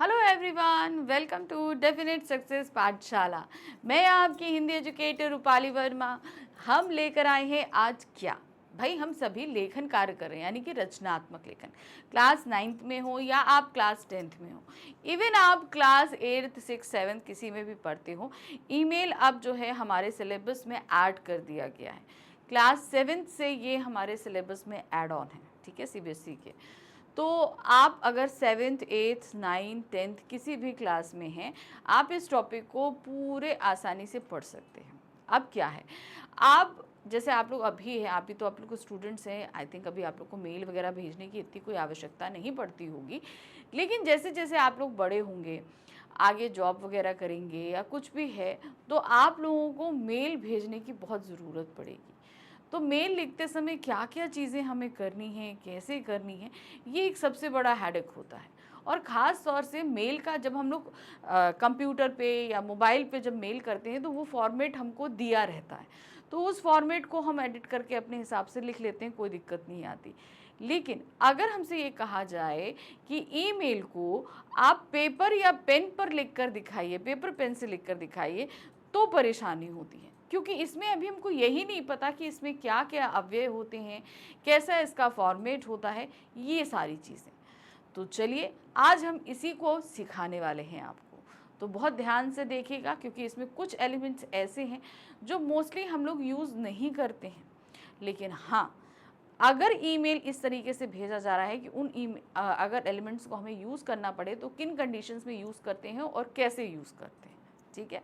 Hello everyone, welcome to definite success Pathshala. मैं आपकी Hindi educator Rupali Verma. हम लेकर आए हैं आज क्या भाई, हम सभी लेखन कार्य कर रहे हैं, यानी कि रचनात्मक लेखन। क्लास 9th में हो या आप क्लास 10th में हो, इवन आप क्लास 8th 6th 7th किसी में भी पढ़ते हो, ईमेल अब जो है हमारे सिलेबस में ऐड कर दिया गया है। क्लास 7th से ये हमारे सिलेबस में ऐड ऑन है, ठीक है, सीबीएसई के। तो आप अगर 7th 8th 9th 10th किसी भी क्लास में हैं, आप इस टॉपिक को पूरे आसानी से पढ़ सकते हैं। अब क्या है, आप जैसे आप लोग अभी हैं, आप लोग स्टूडेंट्स हैं, आई थिंक अभी आप लोग को मेल वगैरह भेजने की इतनी कोई आवश्यकता नहीं पड़ती होगी। लेकिन जैसे जैसे आप लोग बड़े होंगे, आगे जॉब वगैरह करेंगे या कुछ भी है, तो आप लोगों को मेल भेजने की बहुत ज़रूरत पड़ेगी। तो मेल लिखते समय क्या क्या चीज़ें हमें करनी है, कैसे करनी है, ये एक सबसे बड़ा हेडेक होता है। और ख़ास तौर से मेल का जब हम लोग कंप्यूटर पे या मोबाइल पे जब मेल करते हैं, तो वो फॉर्मेट हमको दिया रहता है, तो उस फॉर्मेट को हम एडिट करके अपने हिसाब से लिख लेते हैं, कोई दिक्कत नहीं आती। लेकिन अगर हमसे ये कहा जाए कि ईमेल को आप पेपर या पेन पर लिख कर दिखाइए, पेपर पेन से लिख कर दिखाइए, तो परेशानी होती है, क्योंकि इसमें अभी हमको यही नहीं पता कि इसमें क्या क्या अव्यय होते हैं, कैसा इसका फॉर्मेट होता है, ये सारी चीज़ें। तो चलिए आज हम इसी को सिखाने वाले हैं आपको, तो बहुत ध्यान से देखिएगा, क्योंकि इसमें कुछ एलिमेंट्स ऐसे हैं जो मोस्टली हम लोग यूज़ नहीं करते हैं। लेकिन हाँ, अगर ईमेल इस तरीके से भेजा जा रहा है कि अगर एलिमेंट्स को हमें यूज़ करना पड़े, तो किन कंडीशंस में यूज़ करते हैं और कैसे यूज़ करते हैं, ठीक है।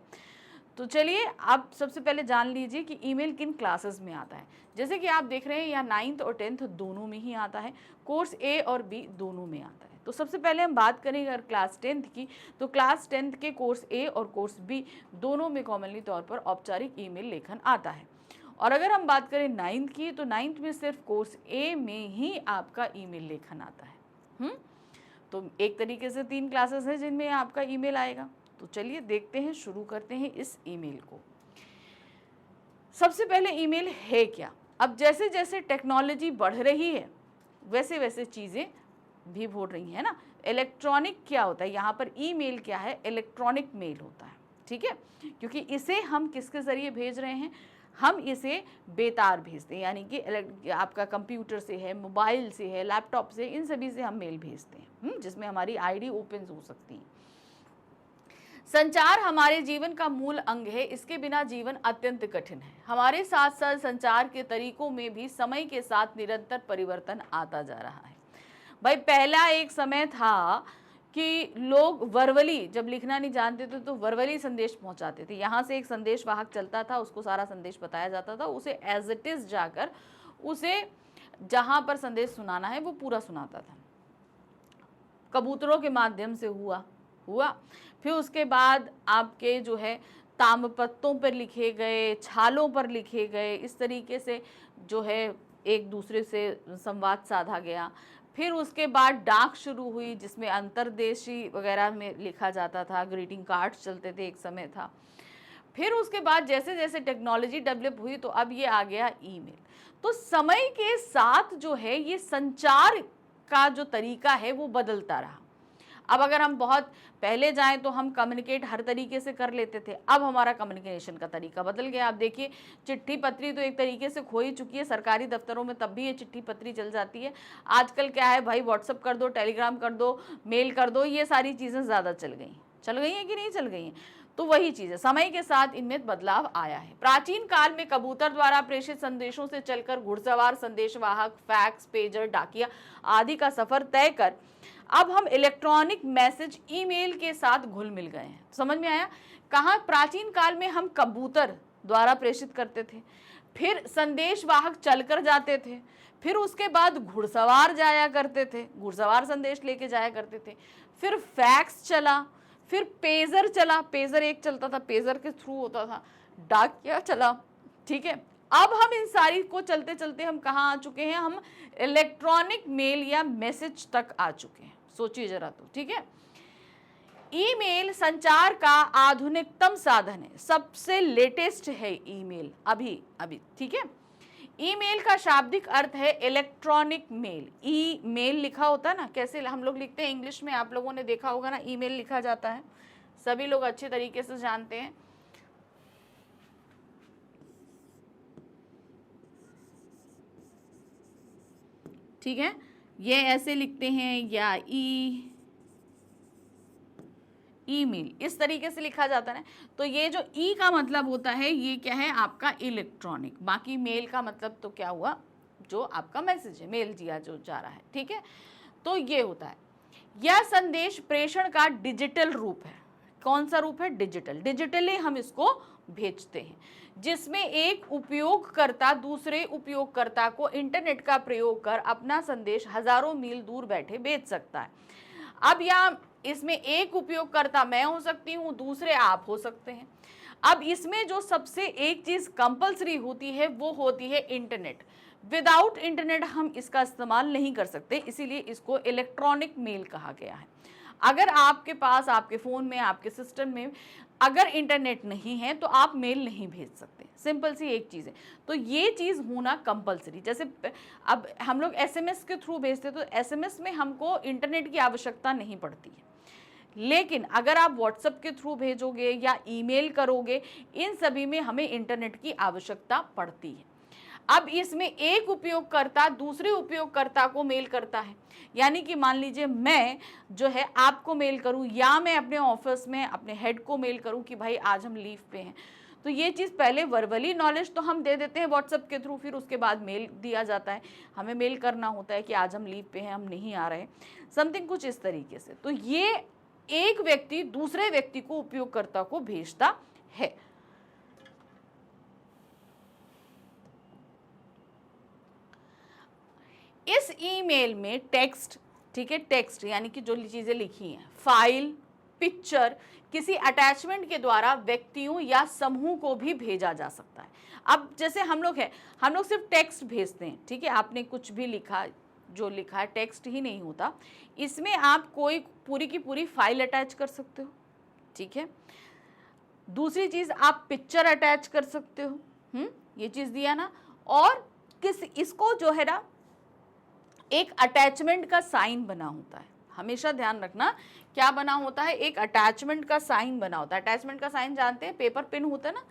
तो चलिए आप सबसे पहले जान लीजिए कि ईमेल किन क्लासेस में आता है। जैसे कि आप देख रहे हैं यहाँ 9th और 10th दोनों में ही आता है, कोर्स ए और बी दोनों में आता है। तो सबसे पहले हम बात करेंगे अगर क्लास 10th की, तो क्लास 10th के कोर्स ए और कोर्स बी दोनों में कॉमनली तौर पर औपचारिक ईमेल लेखन आता है। और अगर हम बात करें 9th की, तो 9th में सिर्फ कोर्स ए में ही आपका ईमेल लेखन आता है। तो एक तरीके से 3 क्लासेस हैं जिनमें आपका ईमेल आएगा। तो चलिए देखते हैं, शुरू करते हैं इस ईमेल को। सबसे पहले ईमेल है क्या। अब जैसे जैसे टेक्नोलॉजी बढ़ रही है, वैसे वैसे चीज़ें भी बढ़ रही हैं ना। इलेक्ट्रॉनिक क्या होता है, यहाँ पर ईमेल क्या है, इलेक्ट्रॉनिक मेल होता है, ठीक है। क्योंकि इसे हम किसके ज़रिए भेज रहे हैं, हम इसे बेतार भेजते हैं, यानी कि आपका कंप्यूटर से है, मोबाइल से है, लैपटॉप से, इन सभी से हम मेल भेजते हैं, जिसमें हमारी आईडी ओपन हो सकती है। संचार हमारे जीवन का मूल अंग है, इसके बिना जीवन अत्यंत कठिन है। हमारे साथ साथ संचार के तरीकों में भी समय के साथ निरंतर परिवर्तन आता जा रहा है। भाई पहला एक समय था कि लोग वर्बली जब लिखना नहीं जानते थे, तो वर्बली संदेश पहुंचाते थे। यहाँ से एक संदेश वाहक चलता था, उसको सारा संदेश बताया जाता था, उसे एज इट इज जाकर उसे जहां पर संदेश सुनाना है वो पूरा सुनाता था। कबूतरों के माध्यम से हुआ, फिर उसके बाद आपके जो है तामपत्तों पर लिखे गए, छालों पर लिखे गए, इस तरीके से जो है एक दूसरे से संवाद साधा गया। फिर उसके बाद डाक शुरू हुई, जिसमें अंतर्देशी वगैरह में लिखा जाता था, ग्रीटिंग कार्ड्स चलते थे, एक समय था। फिर उसके बाद जैसे जैसे टेक्नोलॉजी डेवलप हुई, तो अब ये आ गया ईमेल। तो समय के साथ जो है ये संचार का जो तरीका है वो बदलता रहा। अब अगर हम बहुत पहले जाएं तो हम कम्युनिकेट हर तरीके से कर लेते थे, अब हमारा कम्युनिकेशन का तरीका बदल गया। आप देखिए, चिट्ठी पत्री तो एक तरीके से खो ही चुकी है, सरकारी दफ्तरों में तब भी ये चिट्ठी पत्री चल जाती है। आजकल क्या है भाई, व्हाट्सअप कर दो, टेलीग्राम कर दो, मेल कर दो, ये सारी चीज़ें ज़्यादा चल गई हैं कि नहीं चल गई हैं। तो वही चीज़ है, समय के साथ इनमें बदलाव आया है। प्राचीन काल में कबूतर द्वारा प्रेषित संदेशों से चलकर घुड़सवार, संदेशवाहक, फैक्स, पेजर, डाकिया आदि का सफर तय कर अब हम इलेक्ट्रॉनिक मैसेज ईमेल के साथ घुल मिल गए हैं। समझ में आया, कहाँ प्राचीन काल में हम कबूतर द्वारा प्रेषित करते थे, फिर संदेशवाहक चलकर जाते थे, फिर उसके बाद घुड़सवार जाया करते थे, घुड़सवार संदेश लेके जाया करते थे, फिर फैक्स चला, फिर पेजर चला, पेजर एक चलता था, पेजर के थ्रू होता था, डाकिया चला, ठीक है। अब हम इन सारी को चलते चलते हम कहाँ आ चुके हैं, हम इलेक्ट्रॉनिक मेल या मैसेज तक आ चुके हैं। सोचिए जरा तो, ठीक है। ईमेल संचार का आधुनिकतम साधन है, सबसे लेटेस्ट है ईमेल अभी, ठीक है। ईमेल का शाब्दिक अर्थ है इलेक्ट्रॉनिक मेल। ई मेल लिखा होता है ना, कैसे हम लोग लिखते हैं इंग्लिश में, आप लोगों ने देखा होगा ना, ईमेल लिखा जाता है, सभी लोग अच्छे तरीके से जानते हैं। ठीक है, ये ऐसे लिखते हैं, या ईमेल इस तरीके से लिखा जाता है। तो ये जो ई का मतलब होता है ये क्या है आपका इलेक्ट्रॉनिक, बाकी मेल का मतलब तो क्या हुआ, जो आपका मैसेज है, मेल दिया जो जा रहा है। ठीक है, तो ये होता है। यह संदेश प्रेषण का डिजिटल रूप है। कौन सा रूप है? डिजिटल। डिजिटली हम इसको भेजते हैं, जिसमें एक उपयोगकर्ता दूसरे उपयोगकर्ता को इंटरनेट का प्रयोग कर अपना संदेश हजारों मील दूर बैठे भेज सकता है। अब यहाँ इसमें एक उपयोगकर्ता मैं हो सकती हूँ, दूसरे आप हो सकते हैं। अब इसमें जो सबसे एक चीज कंपलसरी होती है वो होती है इंटरनेट। विदाउट इंटरनेट हम इसका इस्तेमाल नहीं कर सकते, इसीलिए इसको इलेक्ट्रॉनिक मेल कहा गया है। अगर आपके पास, आपके फ़ोन में, आपके सिस्टम में अगर इंटरनेट नहीं है तो आप मेल नहीं भेज सकते। सिंपल सी एक चीज़ है। तो ये चीज़ होना कंपलसरी। जैसे अब हम लोग एसएमएस के थ्रू भेजते हैं, तो एसएमएस में हमको इंटरनेट की आवश्यकता नहीं पड़ती है, लेकिन अगर आप व्हाट्सएप के थ्रू भेजोगे या ईमेल करोगे, इन सभी में हमें इंटरनेट की आवश्यकता पड़ती है। अब इसमें एक उपयोगकर्ता दूसरे उपयोगकर्ता को मेल करता है, यानी कि मान लीजिए मैं जो है आपको मेल करूं, या मैं अपने ऑफिस में अपने हेड को मेल करूं कि भाई आज हम लीव पे हैं, तो ये चीज़ पहले वर्बली नॉलेज तो हम दे देते हैं व्हाट्सएप के थ्रू, फिर उसके बाद मेल दिया जाता है, हमें मेल करना होता है कि आज हम लीव पे हैं, हम नहीं आ रहे, समथिंग कुछ इस तरीके से। तो ये एक व्यक्ति दूसरे व्यक्ति को, उपयोगकर्ता को भेजता है। इस ईमेल में टेक्स्ट, ठीक है, टेक्स्ट यानी कि जो चीजें लिखी हैं, फाइल, पिक्चर, किसी अटैचमेंट के द्वारा व्यक्तियों या समूह को भी भेजा जा सकता है। अब जैसे हम लोग सिर्फ टेक्स्ट भेजते हैं, ठीक है, आपने कुछ भी लिखा, जो लिखा है टेक्स्ट ही नहीं होता, इसमें आप कोई पूरी की पूरी फाइल अटैच कर सकते हो। ठीक है, दूसरी चीज आप पिक्चर अटैच कर सकते हो, ये चीज दिया ना, और इसको जो है ना एक अटैचमेंट का साइन बना होता है। हमेशा ध्यान रखना क्या बना होता है, एक अटैचमेंट का साइन बना होता है। अटैचमेंट का साइन जानते हैं, पेपर पिन होता है ना,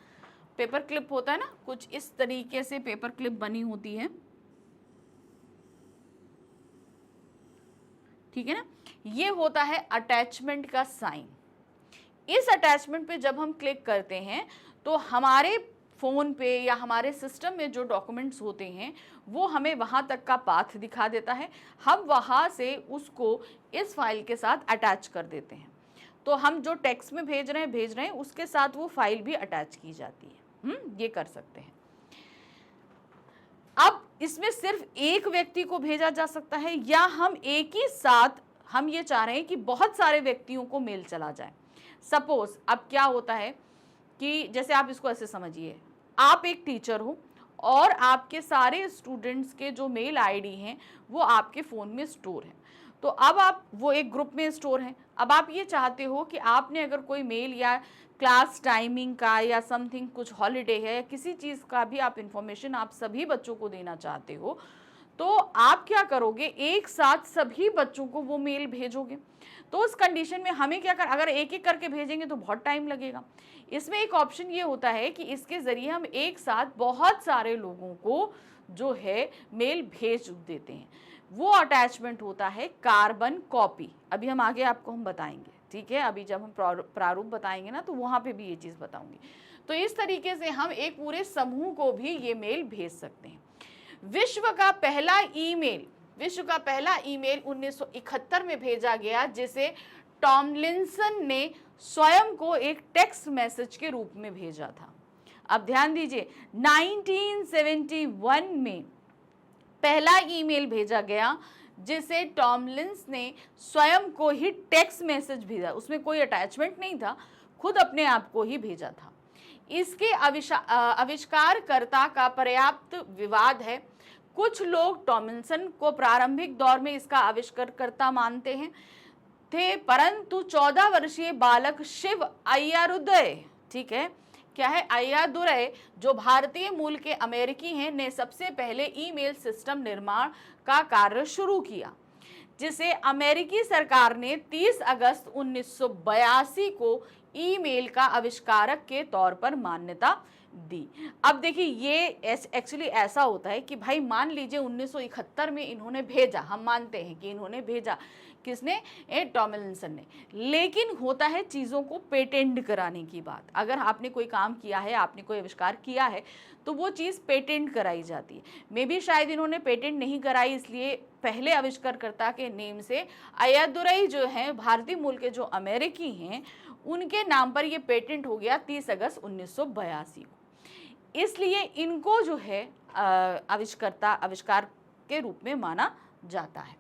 पेपर क्लिप होता है ना, कुछ इस तरीके से पेपर क्लिप बनी होती है। ठीक है ना, ये होता है अटैचमेंट का साइन। इस अटैचमेंट पे जब हम क्लिक करते हैं तो हमारे फ़ोन पे या हमारे सिस्टम में जो डॉक्यूमेंट्स होते हैं वो हमें वहाँ तक का पाथ दिखा देता है। हम वहाँ से उसको इस फाइल के साथ अटैच कर देते हैं। तो हम जो टेक्स्ट में भेज रहे हैं उसके साथ वो फाइल भी अटैच की जाती है। ये कर सकते हैं। अब इसमें सिर्फ एक व्यक्ति को भेजा जा सकता है, या हम एक ही साथ, हम ये चाह रहे हैं कि बहुत सारे व्यक्तियों को मेल चला जाए। सपोज अब क्या होता है कि जैसे आप इसको ऐसे समझिए, आप एक टीचर हो और आपके सारे स्टूडेंट्स के जो मेल आईडी हैं वो आपके फ़ोन में स्टोर है। तो अब आप वो एक ग्रुप में स्टोर हैं। अब आप ये चाहते हो कि आपने अगर कोई मेल या क्लास टाइमिंग का या समथिंग कुछ हॉलीडे है या किसी चीज़ का भी आप इन्फॉर्मेशन आप सभी बच्चों को देना चाहते हो, तो आप क्या करोगे, एक साथ सभी बच्चों को वो मेल भेजोगे। तो उस कंडीशन में हमें क्या कर, अगर एक एक करके भेजेंगे तो बहुत टाइम लगेगा। इसमें एक ऑप्शन ये होता है कि इसके ज़रिए हम एक साथ बहुत सारे लोगों को जो है मेल भेज देते हैं। वो अटैचमेंट होता है कार्बन कॉपी। अभी हम आगे आपको हम बताएंगे, ठीक है, अभी जब हम प्रारूप बताएंगे ना तो वहाँ पे भी ये चीज़ बताऊंगी। तो इस तरीके से हम एक पूरे समूह को भी ये मेल भेज सकते हैं। विश्व का पहला ईमेल 1971 में भेजा गया, जिसे टॉमलिंसन ने स्वयं को एक टेक्स्ट मैसेज के रूप में भेजा था। अब ध्यान दीजिए, 1971 में पहला ईमेल भेजा गया जिसे टॉमलिंस ने स्वयं को ही टेक्स्ट मैसेज भेजा, उसमें कोई अटैचमेंट नहीं था, खुद अपने आप को ही भेजा था। इसके आविष्कारकर्ता का पर्याप्त विवाद है। कुछ लोग टॉमलिंसन को प्रारंभिक दौर में इसका आविष्कारकर्ता मानते हैं थे, परंतु 14 वर्षीय बालक शिव अय्यारुदय, ठीक है, क्या है, अय्यादुरई जो भारतीय मूल के अमेरिकी हैं ने सबसे पहले ईमेल सिस्टम निर्माण का कार्य शुरू किया, जिसे अमेरिकी सरकार ने 30 अगस्त 1982 को ईमेल का आविष्कारक के तौर पर मान्यता दी। अब देखिए ये एक्चुअली ऐसा होता है कि भाई मान लीजिए 1971 में इन्होंने भेजा, हम मानते हैं कि इन्होंने भेजा, किसने, टॉमलिंसन ने, लेकिन होता है चीज़ों को पेटेंट कराने की बात। अगर आपने कोई काम किया है, आपने कोई आविष्कार किया है, तो वो चीज़ पेटेंट कराई जाती है। मे भी शायद इन्होंने पेटेंट नहीं कराई, इसलिए पहले आविष्कारकर्ता के नेम से अय्यादुरई जो हैं भारतीय मूल के जो अमेरिकी हैं उनके नाम पर ये पेटेंट हो गया 30 अगस्त 1982 को। इसलिए इनको जो है आविष्कार के रूप में माना जाता है।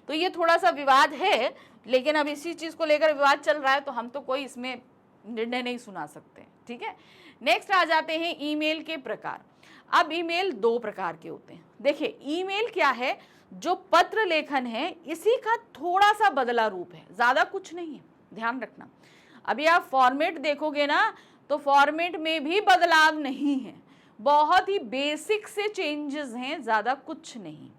तो ये थोड़ा सा विवाद है, लेकिन अब इसी चीज़ को लेकर विवाद चल रहा है, तो हम तो कोई इसमें निर्णय नहीं सुना सकते, ठीक है। नेक्स्ट आ जाते हैं ईमेल के प्रकार। अब ईमेल 2 प्रकार के होते हैं। देखिए ईमेल क्या है, जो पत्र लेखन है इसी का थोड़ा सा बदला रूप है, ज़्यादा कुछ नहीं है, ध्यान रखना। अभी आप फॉर्मेट देखोगे ना, तो फॉर्मेट में भी बदलाव नहीं है, बहुत ही बेसिक से चेंजेस हैं, ज़्यादा कुछ नहीं।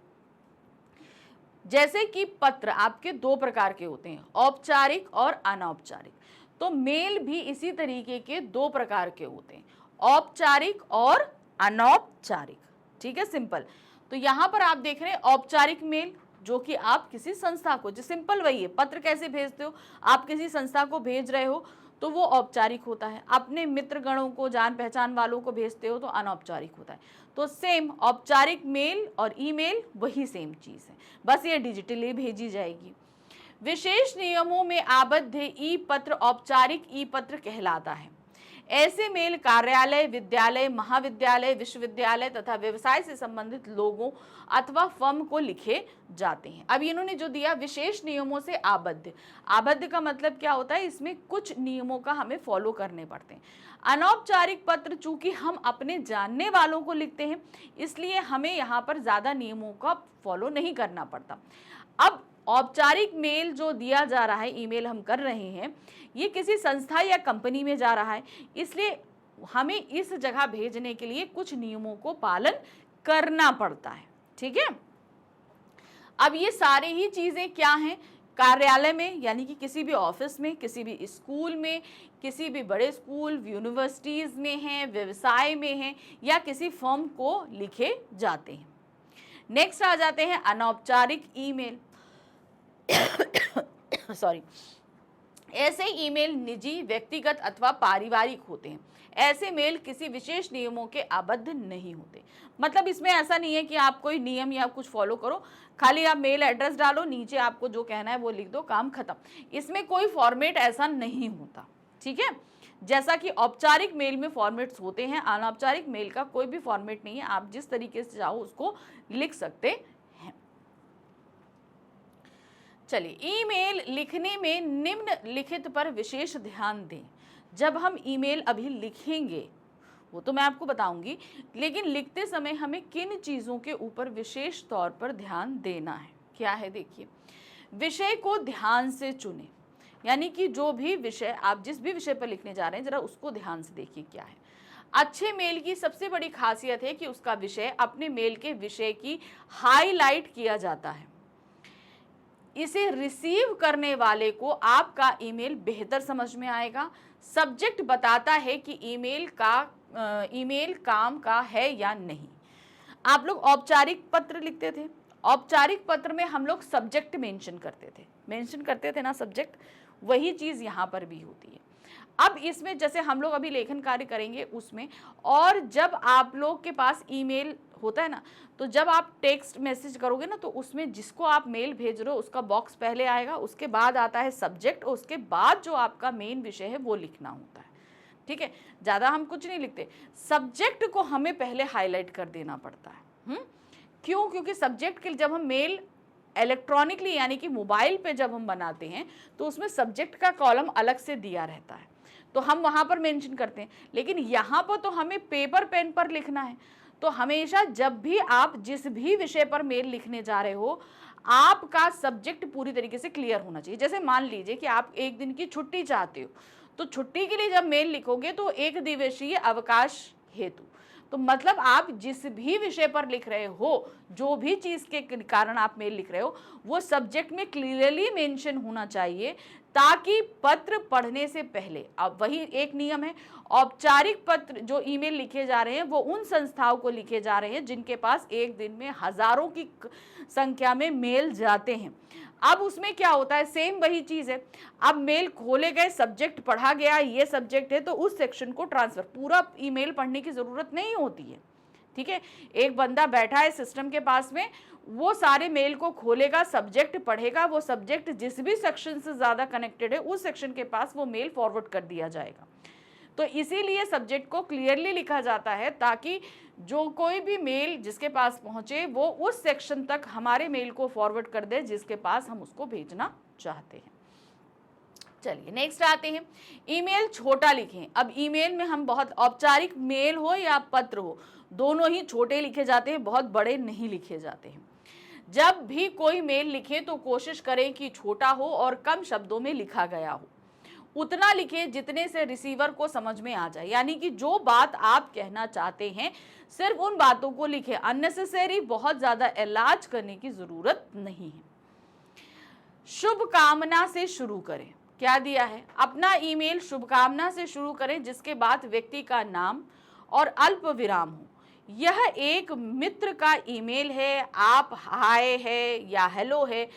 जैसे कि पत्र आपके 2 प्रकार के होते हैं, औपचारिक और अनौपचारिक। तो मेल भी इसी तरीके के 2 प्रकार के होते हैं, औपचारिक और अनौपचारिक, ठीक है, सिंपल। तो यहाँ पर आप देख रहे हैं औपचारिक मेल, जो कि आप किसी संस्था को, जो सिंपल वही है, पत्र कैसे भेजते हो, आप किसी संस्था को भेज रहे हो तो वो औपचारिक होता है। अपने मित्र गणों को, जान पहचान वालों को भेजते हो तो अनौपचारिक होता है। तो सेम औपचारिक मेल और ईमेल वही सेम चीज़ है, बस ये डिजिटली भेजी जाएगी। विशेष नियमों में आबद्ध ई पत्र औपचारिक ई पत्र कहलाता है। ऐसे मेल कार्यालय, विद्यालय, महाविद्यालय, विश्वविद्यालय तथा व्यवसाय से संबंधित लोगों अथवा फर्म को लिखे जाते हैं। अब इन्होंने जो दिया विशेष नियमों से आबद्ध, आबद्ध का मतलब क्या होता है, इसमें कुछ नियमों का हमें फॉलो करने पड़ते हैं। अनौपचारिक पत्र चूंकि हम अपने जानने वालों को लिखते हैं, इसलिए हमें यहाँ पर ज़्यादा नियमों का फॉलो नहीं करना पड़ता। अब औपचारिक मेल जो दिया जा रहा है, ईमेल हम कर रहे हैं, ये किसी संस्था या कंपनी में जा रहा है, इसलिए हमें इस जगह भेजने के लिए कुछ नियमों को पालन करना पड़ता है, ठीक है। अब ये सारी ही चीज़ें क्या हैं, कार्यालय में यानी कि किसी भी ऑफिस में, किसी भी स्कूल में, किसी भी बड़े स्कूल, यूनिवर्सिटीज़ में हैं, व्यवसाय में हैं, या किसी फर्म को लिखे जाते हैं। नेक्स्ट आ जाते हैं अनौपचारिक ईमेल। सॉरी, ऐसे ईमेल निजी, व्यक्तिगत अथवा पारिवारिक होते हैं। ऐसे मेल किसी विशेष नियमों के आबद्ध नहीं होते। मतलब इसमें ऐसा नहीं है कि आप कोई नियम या कुछ फॉलो करो, खाली आप मेल एड्रेस डालो, नीचे आपको जो कहना है वो लिख दो, काम खत्म। इसमें कोई फॉर्मेट ऐसा नहीं होता, ठीक है। जैसा कि औपचारिक मेल में फॉर्मेट्स होते हैं, अनौपचारिक मेल का कोई भी फॉर्मेट नहीं है, आप जिस तरीके से चाहो उसको लिख सकते हैं। चलिए, ईमेल लिखने में निम्नलिखित पर विशेष ध्यान दें। जब हम ईमेल अभी लिखेंगे वो तो मैं आपको बताऊंगी, लेकिन लिखते समय हमें किन चीज़ों के ऊपर विशेष तौर पर ध्यान देना है, क्या है, देखिए, विषय को ध्यान से चुनें। यानी कि जो भी विषय आप जिस भी विषय पर लिखने जा रहे हैं, जरा उसको ध्यान से देखिए क्या है। अच्छे मेल की सबसे बड़ी खासियत है कि उसका विषय अपने मेल के विषय की हाईलाइट किया जाता है। इसे रिसीव करने वाले को आपका ईमेल बेहतर समझ में आएगा। सब्जेक्ट बताता है कि ईमेल काम का है या नहीं। आप लोग औपचारिक पत्र लिखते थे, औपचारिक पत्र में हम लोग सब्जेक्ट मेंशन करते थे ना, सब्जेक्ट, वही चीज़ यहाँ पर भी होती है। अब इसमें जैसे हम लोग अभी लेखन कार्य करेंगे उसमें, और जब आप लोग के पास ईमेल होता है ना, तो जब आप टेक्स्ट मैसेज करोगे ना, तो उसमें जिसको आप मेल भेज रहे हो उसका बॉक्स पहले आएगा, उसके बाद आता है सब्जेक्ट, और उसके बाद जो आपका मेन विषय है वो लिखना होता है, ठीक है। ज़्यादा हम कुछ नहीं लिखते, सब्जेक्ट को हमें पहले हाईलाइट कर देना पड़ता है। क्यों? क्योंकि सब्जेक्ट के जब हम मेल इलेक्ट्रॉनिकली यानी कि मोबाइल पे जब हम बनाते हैं तो उसमें सब्जेक्ट का कॉलम अलग से दिया रहता है, तो हम वहाँ पर मेंशन करते हैं। लेकिन यहाँ पर तो हमें पेपर पेन पर लिखना है, तो हमेशा जब भी आप जिस भी विषय पर मेल लिखने जा रहे हो, आपका सब्जेक्ट पूरी तरीके से क्लियर होना चाहिए। जैसे मान लीजिए कि आप एक दिन की छुट्टी चाहते हो, तो छुट्टी के लिए जब मेल लिखोगे तो एक दिवसीय अवकाश हेतु, तो मतलब आप जिस भी विषय पर लिख रहे हो, जो भी चीज के कारण आप मेल लिख रहे हो, वो सब्जेक्ट में क्लियरली मेंशन होना चाहिए, ताकि पत्र पढ़ने से पहले, अब वही एक नियम है, औपचारिक पत्र जो ईमेल लिखे जा रहे हैं वो उन संस्थाओं को लिखे जा रहे हैं जिनके पास एक दिन में हजारों की संख्या में मेल जाते हैं। अब उसमें क्या होता है, सेम वही चीज है, अब मेल खोले गए, सब्जेक्ट पढ़ा गया, ये सब्जेक्ट है तो उस सेक्शन को ट्रांसफर, पूरा ईमेल पढ़ने की जरूरत नहीं होती है, ठीक है। एक बंदा बैठा है सिस्टम के पास में, वो सारे मेल को खोलेगा, सब्जेक्ट पढ़ेगा, वो सब्जेक्ट जिस भी सेक्शन से ज्यादा कनेक्टेड है उस सेक्शन के पास वो मेल फॉरवर्ड कर दिया जाएगा। तो इसीलिए सब्जेक्ट को क्लियरली लिखा जाता है, ताकि जो कोई भी मेल जिसके पास पहुंचे वो उस सेक्शन तक हमारे मेल को फॉरवर्ड कर दे जिसके पास हम उसको भेजना चाहते हैं। चलिए नेक्स्ट आते हैं, ईमेल छोटा लिखें। अब ईमेल में हम बहुत, औपचारिक मेल हो या पत्र हो, दोनों ही छोटे लिखे जाते हैं, बहुत बड़े नहीं लिखे जाते हैं। जब भी कोई मेल लिखें तो कोशिश करें कि छोटा हो और कम शब्दों में लिखा गया हो, उतना लिखें जितने से रिसीवर को समझ में आ जाए, यानी कि जो बात आप कहना चाहते हैं सिर्फ उन बातों को लिखें, अननेसेसरी बहुत ज्यादा इलाज करने की जरूरत नहीं है। शुभकामना से शुरू करें, क्या दिया है, अपना ईमेल शुभकामना से शुरू करें जिसके बाद व्यक्ति का नाम और अल्प विराम हो। यह एक मित्र का ईमेल है, आप हाय है या हेलो है,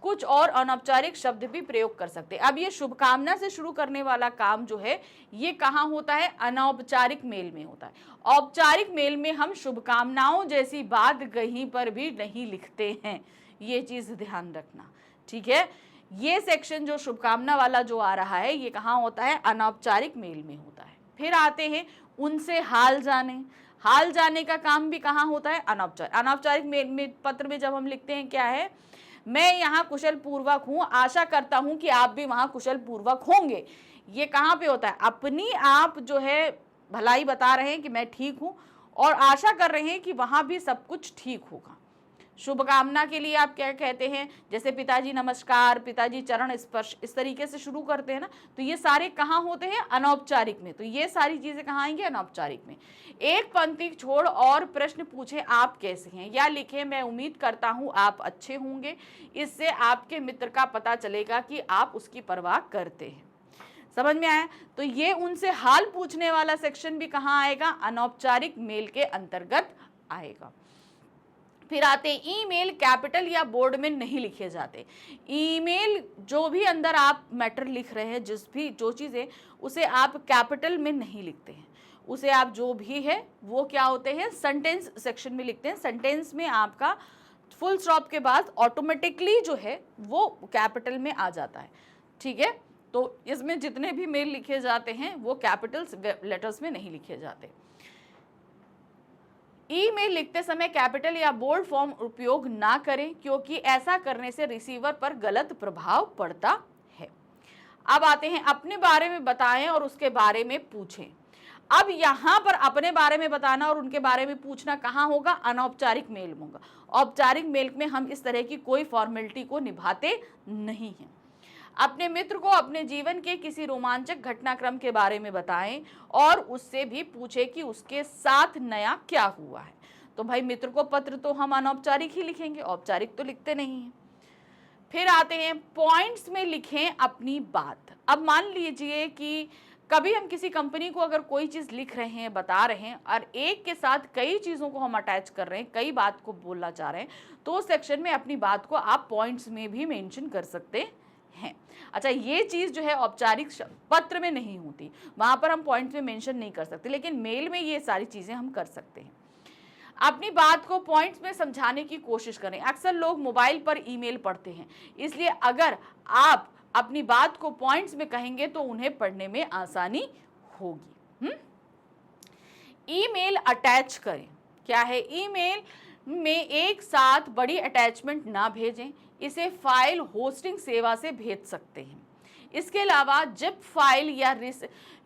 कुछ और अनौपचारिक शब्द भी प्रयोग कर सकते हैं। अब ये शुभकामना से शुरू करने वाला काम जो है ये कहाँ होता है, अनौपचारिक मेल में होता है। औपचारिक मेल में हम शुभकामनाओं जैसी बात कहीं पर भी नहीं लिखते हैं, ये चीज ध्यान रखना, ठीक है। ये सेक्शन जो शुभकामना वाला जो आ रहा है ये कहाँ होता है, अनौपचारिक मेल में होता है। फिर आते हैं उनसे हाल जाने, हाल जाने का काम भी कहाँ होता है, अनौपचारिक। अनौपचारिक मेल में, पत्र में जब हम लिखते हैं क्या है, मैं यहाँ कुशल पूर्वक हूँ, आशा करता हूँ कि आप भी वहाँ कुशल पूर्वक होंगे, ये कहाँ पे होता है, अपनी आप जो है भलाई बता रहे हैं कि मैं ठीक हूँ और आशा कर रहे हैं कि वहाँ भी सब कुछ ठीक होगा। शुभकामना के लिए आप क्या कहते हैं, जैसे पिताजी नमस्कार, पिताजी चरण स्पर्श, इस तरीके से शुरू करते हैं ना, तो ये सारे कहाँ होते हैं, अनौपचारिक में। तो ये सारी चीजें कहाँ आएंगी, अनौपचारिक में। एक पंक्ति छोड़ और प्रश्न पूछे आप कैसे हैं, या लिखे मैं उम्मीद करता हूँ आप अच्छे होंगे, इससे आपके मित्र का पता चलेगा कि आप उसकी परवाह करते हैं। समझ में आया। तो ये उनसे हाल पूछने वाला सेक्शन भी कहाँ आएगा, अनौपचारिक मेल के अंतर्गत आएगा। फिर आते ईमेल कैपिटल या बोल्ड में नहीं लिखे जाते। ईमेल जो भी अंदर आप मैटर लिख रहे हैं, जिस भी जो चीज़ें, उसे आप कैपिटल में नहीं लिखते हैं, उसे आप जो भी है वो क्या होते हैं, सेंटेंस सेक्शन में लिखते हैं। सेंटेंस में आपका फुल स्टॉप के बाद ऑटोमेटिकली जो है वो कैपिटल में आ जाता है, ठीक है। तो इसमें जितने भी मेल लिखे जाते हैं वो कैपिटल लेटर्स में नहीं लिखे जाते। ईमेल लिखते समय कैपिटल या बोल्ड फॉर्म उपयोग ना करें, क्योंकि ऐसा करने से रिसीवर पर गलत प्रभाव पड़ता है। अब आते हैं अपने बारे में बताएं और उसके बारे में पूछें। अब यहाँ पर अपने बारे में बताना और उनके बारे में पूछना कहाँ होगा, अनौपचारिक मेल में होगा। औपचारिक मेल में हम इस तरह की कोई फॉर्मेलिटी को निभाते नहीं हैं। अपने मित्र को अपने जीवन के किसी रोमांचक घटनाक्रम के बारे में बताएं और उससे भी पूछें कि उसके साथ नया क्या हुआ है। तो भाई मित्र को पत्र तो हम अनौपचारिक ही लिखेंगे, औपचारिक तो लिखते नहीं हैं। फिर आते हैं पॉइंट्स में लिखें अपनी बात। अब मान लीजिए कि कभी हम किसी कंपनी को अगर कोई चीज़ लिख रहे हैं, बता रहे हैं और एक के साथ कई चीज़ों को हम अटैच कर रहे हैं, कई बात को बोलना चाह रहे हैं, तो उस सेक्शन में अपनी बात को आप पॉइंट्स में भी मेंशन कर सकते हैं। अच्छा, ये चीज जो है औपचारिक पत्र में नहीं होती, वहां पर हम पॉइंट्स में मेंशन नहीं कर सकते, लेकिन मेल में ये सारी चीजें हम कर सकते हैं। अपनी बात को पॉइंट्स में समझाने की कोशिश करें। अक्सर लोग मोबाइल पर ईमेल पढ़ते हैं, इसलिए अगर आप अपनी बात को पॉइंट्स में कहेंगे तो उन्हें पढ़ने में आसानी होगी। ईमेल अटैच करें। क्या है, ईमेल में एक साथ बड़ी अटैचमेंट ना भेजें, इसे फाइल होस्टिंग सेवा से भेज सकते हैं। इसके अलावा जिप फाइल या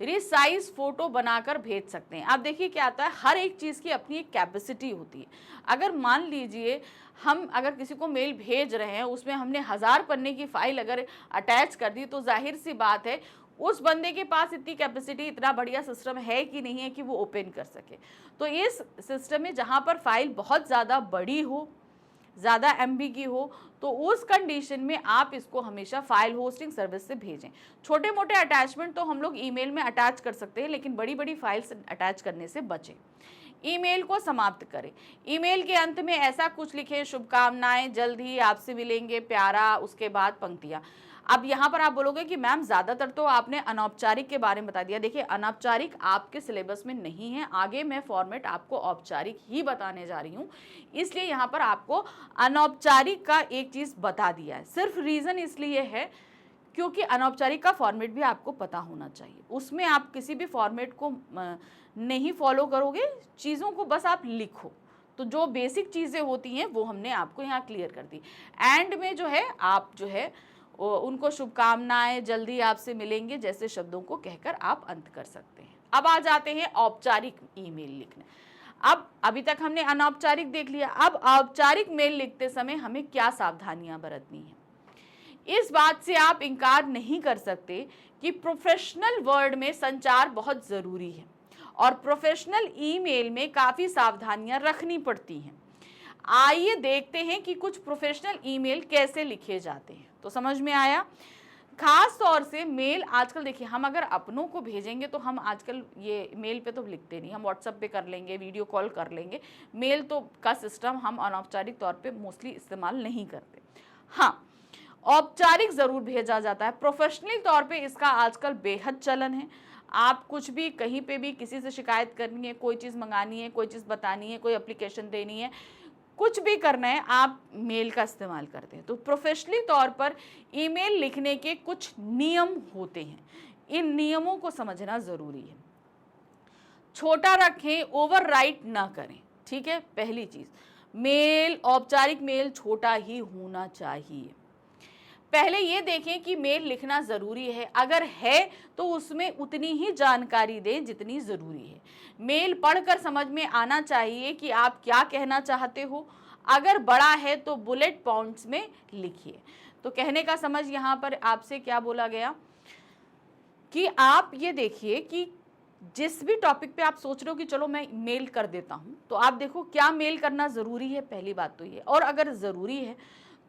रिसाइज फोटो बनाकर भेज सकते हैं। आप देखिए क्या आता है, हर एक चीज़ की अपनी एक कैपेसिटी होती है। अगर मान लीजिए हम अगर किसी को मेल भेज रहे हैं, उसमें हमने 1000 पन्ने की फाइल अगर अटैच कर दी, तो जाहिर सी बात है उस बंदे के पास इतनी कैपेसिटी, इतना बढ़िया सिस्टम है कि नहीं है कि वो ओपन कर सके। तो इस सिस्टम में जहाँ पर फाइल बहुत ज़्यादा बड़ी हो, ज़्यादा MB की हो, तो उस कंडीशन में आप इसको हमेशा फाइल होस्टिंग सर्विस से भेजें। छोटे मोटे अटैचमेंट तो हम लोग ईमेल में अटैच कर सकते हैं, लेकिन बड़ी बड़ी फाइल्स अटैच करने से बचें। ईमेल को समाप्त करें। ईमेल के अंत में ऐसा कुछ लिखें, शुभकामनाएं, जल्द ही आपसे मिलेंगे, प्यारा, उसके बाद पंक्तियाँ। अब यहाँ पर आप बोलोगे कि मैम ज़्यादातर तो आपने अनौपचारिक के बारे में बता दिया। देखिए, अनौपचारिक आपके सिलेबस में नहीं है, आगे मैं फॉर्मेट आपको औपचारिक ही बताने जा रही हूँ, इसलिए यहाँ पर आपको अनौपचारिक का एक चीज़ बता दिया है। सिर्फ रीज़न इसलिए है क्योंकि अनौपचारिक का फॉर्मेट भी आपको पता होना चाहिए। उसमें आप किसी भी फॉर्मेट को नहीं फॉलो करोगे, चीज़ों को बस आप लिखो। तो जो बेसिक चीज़ें होती हैं वो हमने आपको यहाँ क्लियर कर दी। एंड में जो है आप जो है उनको शुभकामनाएं, जल्दी आपसे मिलेंगे जैसे शब्दों को कहकर आप अंत कर सकते हैं। अब आ जाते हैं औपचारिक ईमेल लिखने। अब अभी तक हमने अनौपचारिक देख लिया, अब औपचारिक मेल लिखते समय हमें क्या सावधानियां बरतनी है। इस बात से आप इनकार नहीं कर सकते कि प्रोफेशनल वर्ड में संचार बहुत ज़रूरी है और प्रोफेशनल ईमेल में काफ़ी सावधानियां रखनी पड़ती हैं। आइए देखते हैं कि कुछ प्रोफेशनल ईमेल कैसे लिखे जाते हैं। तो समझ में आया। खास तौर से मेल आजकल देखिए, हम अगर अपनों को भेजेंगे तो हम आजकल ये मेल पे तो लिखते नहीं, हम व्हाट्सएप पे कर लेंगे, वीडियो कॉल कर लेंगे। मेल तो का सिस्टम हम अनौपचारिक तौर पे मोस्टली इस्तेमाल नहीं करते। हाँ, औपचारिक ज़रूर भेजा जाता है। प्रोफेशनल तौर पे इसका आजकल बेहद चलन है। आप कुछ भी कहीं पे भी किसी से शिकायत करनी है, कोई चीज़ मंगानी है, कोई चीज़ बतानी है, कोई एप्लीकेशन देनी है, कुछ भी करना है, आप मेल का इस्तेमाल करते हैं। तो प्रोफेशनली तौर पर ईमेल लिखने के कुछ नियम होते हैं, इन नियमों को समझना ज़रूरी है। छोटा रखें, ओवर राइट ना करें, ठीक है। पहली चीज़, मेल, औपचारिक मेल छोटा ही होना चाहिए। पहले ये देखें कि मेल लिखना ज़रूरी है, अगर है तो उसमें उतनी ही जानकारी दें जितनी ज़रूरी है। मेल पढ़कर समझ में आना चाहिए कि आप क्या कहना चाहते हो। अगर बड़ा है तो बुलेट पॉइंट्स में लिखिए। तो कहने का समझ यहाँ पर आपसे क्या बोला गया कि आप ये देखिए कि जिस भी टॉपिक पे आप सोच रहे हो कि चलो मैं मेल कर देता हूँ, तो आप देखो क्या मेल करना ज़रूरी है, पहली बात तो ये। और अगर ज़रूरी है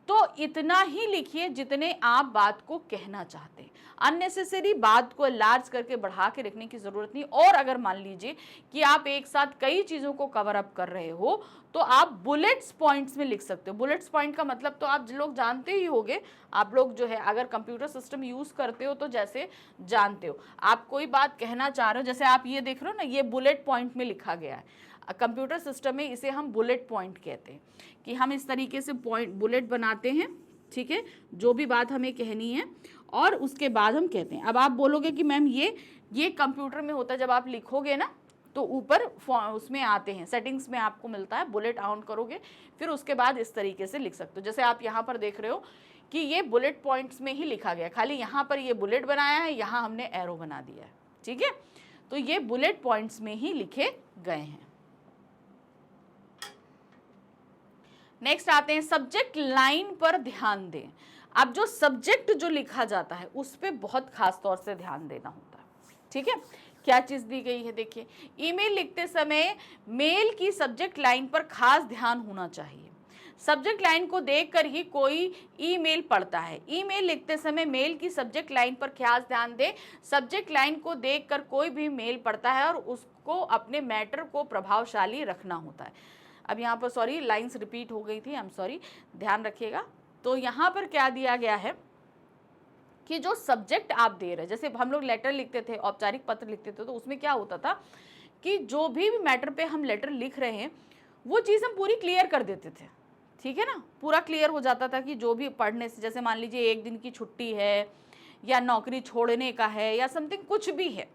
तो इतना ही लिखिए जितने आप बात को कहना चाहते हैं। अननेसेसरी बात को लार्ज करके बढ़ा के रखने की ज़रूरत नहीं। और अगर मान लीजिए कि आप एक साथ कई चीज़ों को कवर अप कर रहे हो तो आप बुलेट्स पॉइंट्स में लिख सकते हो। बुलेट्स पॉइंट का मतलब तो आप लोग जानते ही होंगे, आप लोग जो है अगर कंप्यूटर सिस्टम यूज़ करते हो तो जैसे जानते हो, आप कोई बात कहना चाह रहे हो, जैसे आप ये देख रहे हो ना, ये बुलेट पॉइंट में लिखा गया है। कंप्यूटर सिस्टम में इसे हम बुलेट पॉइंट कहते हैं कि हम इस तरीके से पॉइंट बुलेट बनाते हैं, ठीक है, जो भी बात हमें कहनी है और उसके बाद हम कहते हैं। अब आप बोलोगे कि मैम ये कंप्यूटर में होता है, जब आप लिखोगे ना तो ऊपर उसमें आते हैं, सेटिंग्स में आपको मिलता है, बुलेट ऑन करोगे फिर उसके बाद इस तरीके से लिख सकते हो। जैसे आप यहाँ पर देख रहे हो कि ये बुलेट पॉइंट्स में ही लिखा गया, खाली यहाँ पर ये बुलेट बनाया है, यहाँ हमने एरो बना दिया है, ठीक है। तो ये बुलेट पॉइंट्स में ही लिखे गए हैं। नेक्स्ट आते हैं, सब्जेक्ट लाइन पर ध्यान दें। अब जो सब्जेक्ट जो लिखा जाता है उस पर बहुत खास तौर से ध्यान देना होता है, ठीक है। क्या चीज़ दी गई है, देखिए, ईमेल लिखते समय मेल की सब्जेक्ट लाइन पर खास ध्यान होना चाहिए। सब्जेक्ट लाइन को देखकर ही कोई ईमेल पढ़ता है। ईमेल लिखते समय मेल की सब्जेक्ट लाइन पर खास ध्यान दें। सब्जेक्ट लाइन को देखकर कोई भी मेल पढ़ता है और उसको अपने मैटर को प्रभावशाली रखना होता है। अब यहाँ पर सॉरी, लाइंस रिपीट हो गई थी, आई एम सॉरी, ध्यान रखिएगा। तो यहाँ पर क्या दिया गया है कि जो सब्जेक्ट आप दे रहे हैं, जैसे हम लोग लेटर लिखते थे, औपचारिक पत्र लिखते थे, तो उसमें क्या होता था कि जो भी मैटर पे हम लेटर लिख रहे हैं वो चीज़ हम पूरी क्लियर कर देते थे, ठीक है ना। पूरा क्लियर हो जाता था कि जो भी पढ़ने से, जैसे मान लीजिए 1 दिन की छुट्टी है या नौकरी छोड़ने का है या समथिंग कुछ भी है,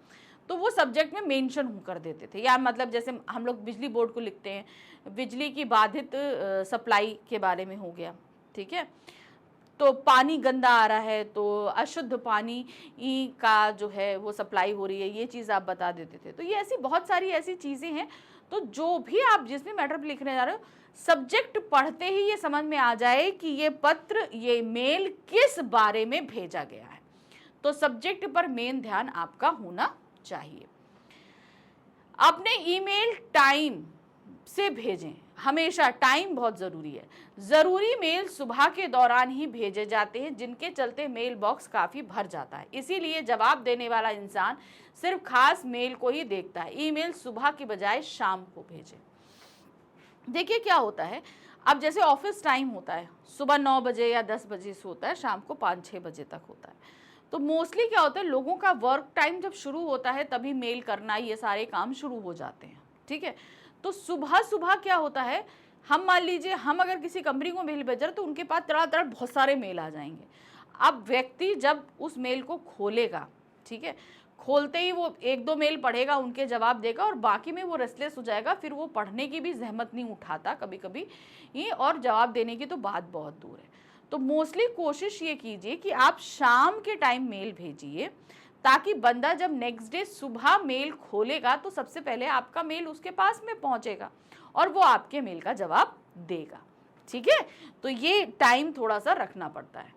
तो वो सब्जेक्ट में मेंशन कर देते थे। या मतलब जैसे हम लोग बिजली बोर्ड को लिखते हैं, बिजली की बाधित सप्लाई के बारे में हो गया, ठीक है। तो पानी गंदा आ रहा है तो अशुद्ध पानी का जो है वो सप्लाई हो रही है, ये चीज़ आप बता देते थे। तो ये ऐसी बहुत सारी ऐसी चीज़ें हैं। तो जो भी आप जिस भी मैटर पर लिखने जा रहे हो, सब्जेक्ट पढ़ते ही ये समझ में आ जाए कि ये पत्र, ये मेल किस बारे में भेजा गया है। तो सब्जेक्ट पर मेन ध्यान आपका होना चाहिए। अपने ईमेल टाइम से भेजें, हमेशा टाइम बहुत ज़रूरी है। ज़रूरी मेल सुबह के दौरान ही भेजे जाते हैं, जिनके चलते मेल बॉक्स काफ़ी भर जाता है। इसीलिए जवाब देने वाला इंसान सिर्फ खास मेल को ही देखता है। ईमेल सुबह की बजाय शाम को भेजें। देखिए क्या होता है, अब जैसे ऑफिस टाइम होता है, सुबह 9 बजे या 10 बजे से होता है, शाम को 5-6 बजे तक होता है। तो मोस्टली क्या होता है, लोगों का वर्क टाइम जब शुरू होता है तभी मेल करना, ये सारे काम शुरू हो जाते हैं, ठीक है। तो सुबह सुबह क्या होता है, हम मान लीजिए हम अगर किसी कंपनी को मेल भेज रहे तो उनके पास तरह बहुत सारे मेल आ जाएंगे। अब व्यक्ति जब उस मेल को खोलेगा, ठीक है, खोलते ही वो 1-2 मेल पढ़ेगा, उनके जवाब देगा और बाकी में वो रेस्टलेस हो जाएगा, फिर वो पढ़ने की भी जहमत नहीं उठाता कभी कभी ये, और जवाब देने की तो बात बहुत दूर है। तो मोस्टली कोशिश ये कीजिए कि आप शाम के टाइम मेल भेजिए, ताकि बंदा जब नेक्स्ट डे सुबह मेल खोलेगा तो सबसे पहले आपका मेल उसके पास में पहुंचेगा और वो आपके मेल का जवाब देगा, ठीक है। तो ये टाइम थोड़ा सा रखना पड़ता है।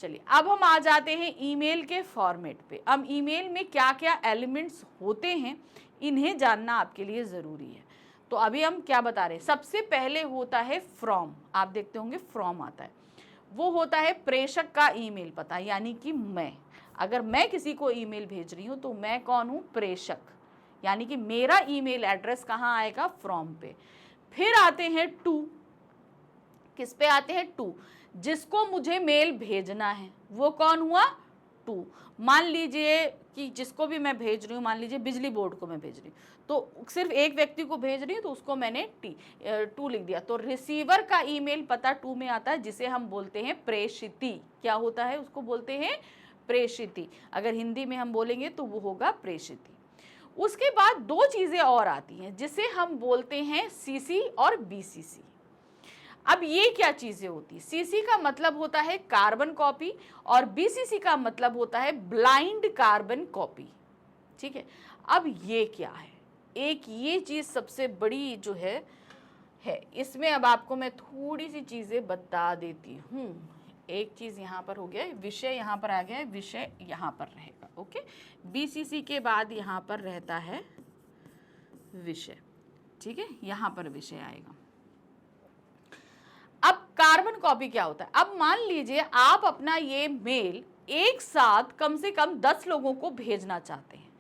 चलिए अब हम आ जाते हैं ईमेल के फॉर्मेट पे। अब ईमेल में क्या क्या एलिमेंट्स होते हैं, इन्हें जानना आपके लिए ज़रूरी है। तो अभी हम क्या बता रहे हैं, सबसे पहले होता है फ्रॉम। आप देखते होंगे फ्रॉम आता है, वो होता है प्रेषक का ईमेल पता, यानी कि मैं, अगर मैं किसी को ईमेल भेज रही हूँ तो मैं कौन हूँ, प्रेषक, यानी कि मेरा ईमेल एड्रेस कहाँ आएगा, फ्रॉम पे। फिर आते हैं टू, किस पे आते हैं, टू, जिसको मुझे मेल भेजना है वो कौन हुआ, टू। मान लीजिए कि जिसको भी मैं भेज रही हूँ, मान लीजिए बिजली बोर्ड को मैं भेज रही हूँ, तो सिर्फ एक व्यक्ति को भेज रही हूँ तो उसको मैंने टू लिख दिया। तो रिसीवर का ईमेल पता टू में आता है, जिसे हम बोलते हैं प्रेषिती। क्या होता है, उसको बोलते हैं प्रेषिती। अगर हिंदी में हम बोलेंगे तो वो होगा प्रेषिती। उसके बाद 2 चीज़ें और आती हैं जिसे हम बोलते हैं सीसी और बीसीसी। अब ये क्या चीजें होती है, सीसी का मतलब होता है कार्बन कॉपी और बीसीसी का मतलब होता है ब्लाइंड कार्बन कॉपी, ठीक है। अब ये क्या है, एक ये चीज सबसे बड़ी जो है इसमें अब आपको मैं थोड़ी सी चीजें बता देती हूँ। एक चीज यहाँ पर हो गया, विषय यहाँ पर आ गया है, विषय यहाँ पर रहेगा, ओके। बीसीसी के बाद यहाँ पर रहता है विषय, ठीक है, यहाँ पर विषय आएगा। अब कार्बन कॉपी क्या होता है, अब मान लीजिए आप अपना ये मेल एक साथ कम से कम 10 लोगों को भेजना चाहते हैं,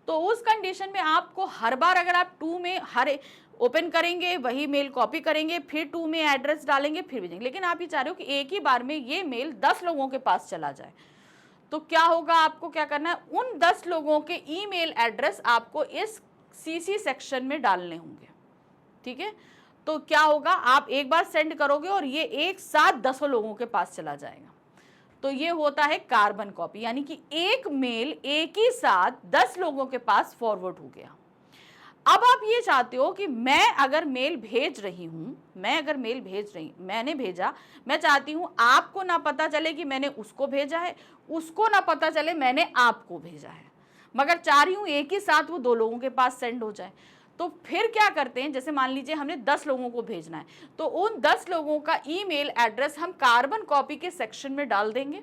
तो उस कंडीशन में आपको हर बार अगर आप टू में हर ओपन करेंगे, वही मेल कॉपी करेंगे, फिर टू में एड्रेस डालेंगे, फिर भेजेंगे। लेकिन आप ये चाह रहे हो कि एक ही बार में ये मेल 10 लोगों के पास चला जाए, तो क्या होगा, आपको क्या करना है, उन 10 लोगों के ईमेल एड्रेस आपको इस सीसी सेक्शन में डालने होंगे, ठीक है। तो क्या होगा, आप एक बार सेंड करोगे और ये एक साथ 10 लोगों के पास चला जाएगा। तो ये होता है कार्बन कॉपी, यानी कि एक मेल एक ही साथ 10 लोगों के पास फॉरवर्ड हो गया। अब आप ये चाहते हो कि मैं अगर मेल भेज रही हूं, मैंने भेजा, मैं चाहती हूं आपको ना पता चले कि मैंने उसको भेजा है, उसको ना पता चले मैंने आपको भेजा है, मगर चाह रही हूं एक ही साथ वो 2 लोगों के पास सेंड हो जाए। तो फिर क्या करते हैं, जैसे मान लीजिए हमने 10 लोगों को भेजना है, तो उन 10 लोगों का ईमेल एड्रेस हम कार्बन कॉपी के सेक्शन में डाल देंगे।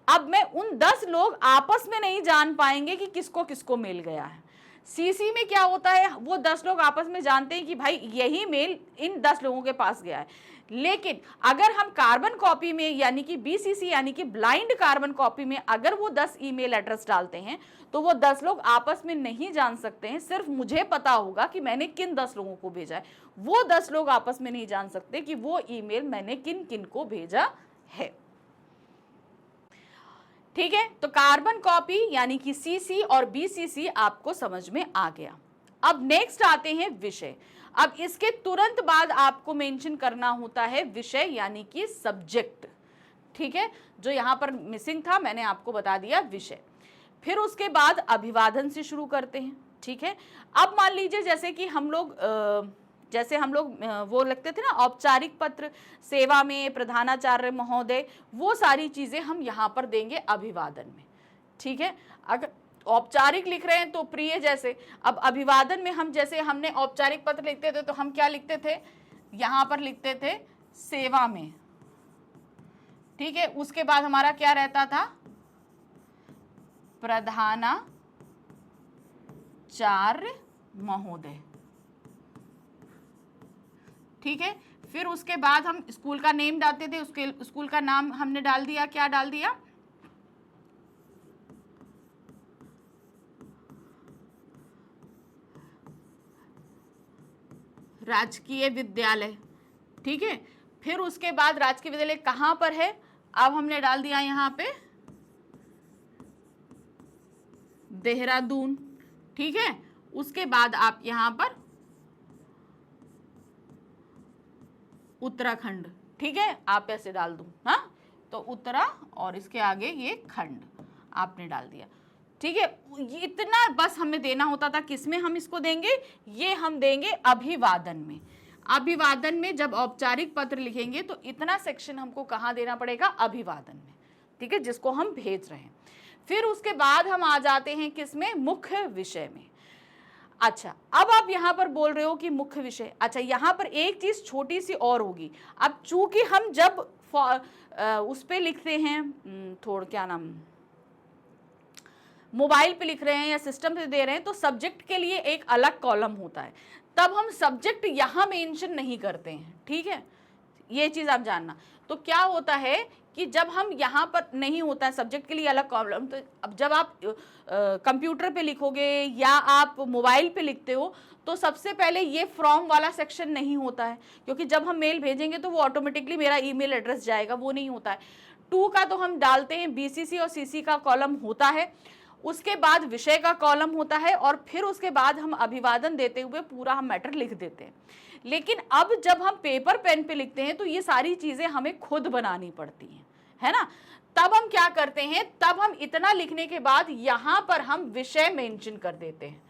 अब मैं उन 10 लोग आपस में नहीं जान पाएंगे कि किसको किसको मेल गया है। सीसी में क्या होता है, वो 10 लोग आपस में जानते हैं कि भाई यही मेल इन 10 लोगों के पास गया है। लेकिन अगर हम कार्बन कॉपी में यानी कि बीसीसी यानी कि ब्लाइंड कार्बन कॉपी में अगर वो 10 ईमेल एड्रेस डालते हैं तो वो 10 लोग आपस में नहीं जान सकते हैं, सिर्फ मुझे पता होगा कि मैंने किन 10 लोगों को भेजा है। वो 10 लोग आपस में नहीं जान सकते कि वो ईमेल मैंने किन किन को भेजा है, ठीक है। तो कार्बन कॉपी यानी कि सीसी और बीसीसी आपको समझ में आ गया। अब नेक्स्ट आते हैं विषय। अब इसके तुरंत बाद आपको मेंशन करना होता है विषय यानी कि सब्जेक्ट, ठीक है, जो यहां पर मिसिंग था मैंने आपको बता दिया विषय। फिर उसके बाद अभिवादन से शुरू करते हैं, ठीक है। अब मान लीजिए जैसे कि हम लोग वो लिखते थे ना औपचारिक पत्र, सेवा में प्रधानाचार्य महोदय, वो सारी चीजें हम यहाँ पर देंगे अभिवादन में, ठीक है। अगर औपचारिक लिख रहे हैं तो प्रिय जैसे, अब अभिवादन में हम जैसे हमने औपचारिक पत्र लिखते थे तो हम क्या लिखते थे, यहाँ पर लिखते थे सेवा में, ठीक है। उसके बाद हमारा क्या रहता था, प्रधानाचार्य महोदय। ठीक है, फिर उसके बाद हम स्कूल का नेम डालते थे, उसके स्कूल का नाम हमने डाल दिया, क्या डाल दिया, राजकीय विद्यालय। ठीक है, फिर उसके बाद राजकीय विद्यालय कहाँ पर है, अब हमने डाल दिया यहाँ पे देहरादून। ठीक है, उसके बाद आप यहाँ पर उत्तराखंड। ठीक है, आप ऐसे डाल दूं, हाँ, तो उत्तरा और इसके आगे ये खंड आपने डाल दिया। ठीक है, इतना बस हमें देना होता था। किसमें हम इसको देंगे, ये हम देंगे अभिवादन में। अभिवादन में जब औपचारिक पत्र लिखेंगे तो इतना सेक्शन हमको कहाँ देना पड़ेगा, अभिवादन में। ठीक है, जिसको हम भेज रहे हैं। फिर उसके बाद हम आ जाते हैं किसमें, मुख्य विषय में। अच्छा, अब आप यहाँ पर बोल रहे हो कि मुख्य विषय, अच्छा यहाँ पर एक चीज छोटी सी और होगी। अब चूंकि हम जब उस पे लिखते हैं, थोड़ा क्या नाम, मोबाइल पे लिख रहे हैं या सिस्टम से दे रहे हैं, तो सब्जेक्ट के लिए एक अलग कॉलम होता है, तब हम सब्जेक्ट यहाँ मेंशन नहीं करते हैं। ठीक है, ये चीज आप जानना। तो क्या होता है कि जब हम यहाँ पर नहीं होता है सब्जेक्ट के लिए अलग कॉलम, तो अब जब आप कंप्यूटर पे लिखोगे या आप मोबाइल पे लिखते हो तो सबसे पहले ये फ्रॉम वाला सेक्शन नहीं होता है, क्योंकि जब हम मेल भेजेंगे तो वो ऑटोमेटिकली मेरा ईमेल एड्रेस जाएगा, वो नहीं होता है। 2 का तो हम डालते हैं, बीसीसी और सीसी का कॉलम होता है, उसके बाद विषय का कॉलम होता है, और फिर उसके बाद हम अभिवादन देते हुए पूरा हम मैटर लिख देते हैं। लेकिन अब जब हम पेपर पेन पे लिखते हैं तो ये सारी चीजें हमें खुद बनानी पड़ती हैं, है ना। तब हम क्या करते हैं, तब हम इतना लिखने के बाद यहाँ पर हम विषय मेंशन कर देते हैं।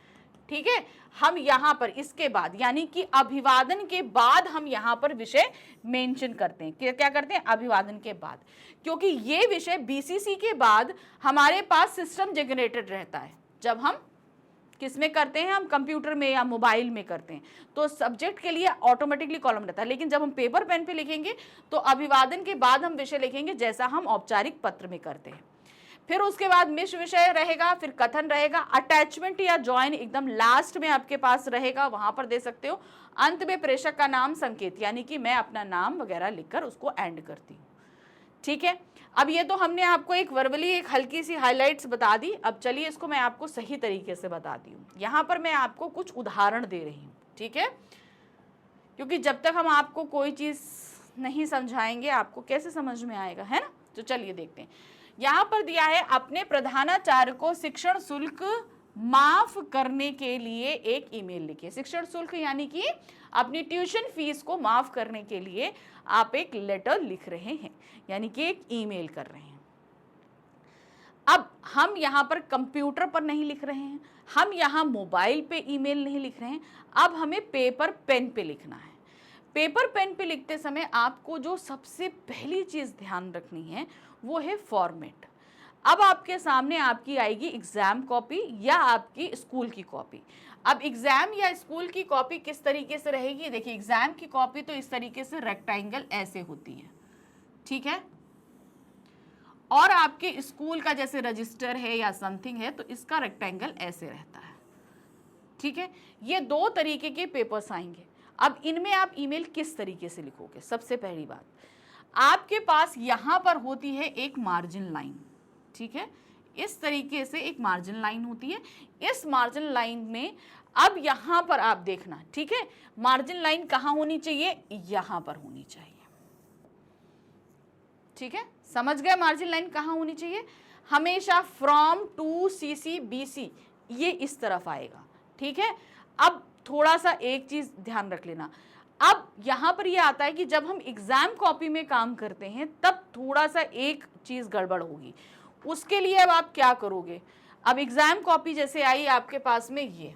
ठीक है, हम यहाँ पर इसके बाद यानी कि अभिवादन के बाद हम यहाँ पर विषय मेंशन करते हैं। क्या करते हैं, अभिवादन के बाद, क्योंकि ये विषय बीसीसी के बाद हमारे पास सिस्टम जनरेटेड रहता है। जब हम किस में करते हैं, हम कंप्यूटर में या मोबाइल में करते हैं, तो सब्जेक्ट के लिए ऑटोमेटिकली कॉलम रहता है। लेकिन जब हम पेपर पेन पे लिखेंगे तो अभिवादन के बाद हम विषय लिखेंगे, जैसा हम औपचारिक पत्र में करते हैं। फिर उसके बाद मिश्र विषय रहेगा, फिर कथन रहेगा, अटैचमेंट या ज्वाइन एकदम लास्ट में आपके पास रहेगा, वहां पर दे सकते हो। अंत में प्रेषक का नाम संकेत, यानी कि मैं अपना नाम वगैरह लिखकर उसको एंड करती हूँ। ठीक है, अब ये तो हमने आपको एक वर्बली एक हल्की सी हाइलाइट्स बता दी। अब चलिए इसको मैं आपको सही तरीके से बताती हूँ। यहाँ पर मैं आपको कुछ उदाहरण दे रही हूँ। ठीक है, क्योंकि जब तक हम आपको कोई चीज़ नहीं समझाएंगे आपको कैसे समझ में आएगा, है ना। तो चलिए देखते हैं। यहाँ पर दिया है, अपने प्रधानाचार्य को शिक्षण शुल्क माफ करने के लिए एक ईमेल लिखिए। शिक्षण शुल्क यानी कि अपनी ट्यूशन फीस को माफ करने के लिए आप एक लेटर लिख रहे हैं, यानी कि एक ईमेल कर रहे हैं। अब हम यहाँ पर कंप्यूटर पर नहीं लिख रहे हैं, हम यहाँ मोबाइल पे ईमेल नहीं लिख रहे हैं, अब हमें पेपर पेन पे लिखना है। पेपर पेन पे लिखते समय आपको जो सबसे पहली चीज़ ध्यान रखनी है वो है फॉर्मेट। अब आपके सामने आपकी आएगी एग्जाम कॉपी या आपकी स्कूल की कॉपी। अब एग्जाम या स्कूल की कॉपी किस तरीके से रहेगी, देखिए एग्जाम की कॉपी तो इस तरीके से रेक्टेंगल ऐसे होती है, ठीक है, और आपके स्कूल का जैसे रजिस्टर है या समथिंग है तो इसका रेक्टेंगल ऐसे रहता है। ठीक है, ये 2 तरीके के पेपर्स आएंगे। अब इनमें आप ईमेल किस तरीके से लिखोगे, सबसे पहली बात आपके पास यहाँ पर होती है एक मार्जिन लाइन। ठीक है, इस तरीके से एक मार्जिन लाइन होती है। इस मार्जिन लाइन में अब यहाँ पर आप देखना, ठीक है, मार्जिन लाइन कहाँ होनी चाहिए, यहाँ पर होनी चाहिए। ठीक है, समझ गए मार्जिन लाइन कहाँ होनी चाहिए, हमेशा फ्रॉम टू सीसी बीसी ये इस तरफ आएगा। ठीक है, अब थोड़ा सा एक चीज ध्यान रख लेना, अब यहाँ पर ये आता है कि जब हम एग्जाम कॉपी में काम करते हैं तब थोड़ा सा एक चीज गड़बड़ होगी। उसके लिए अब आप क्या करोगे, अब एग्जाम कॉपी जैसे आई आपके पास में ये,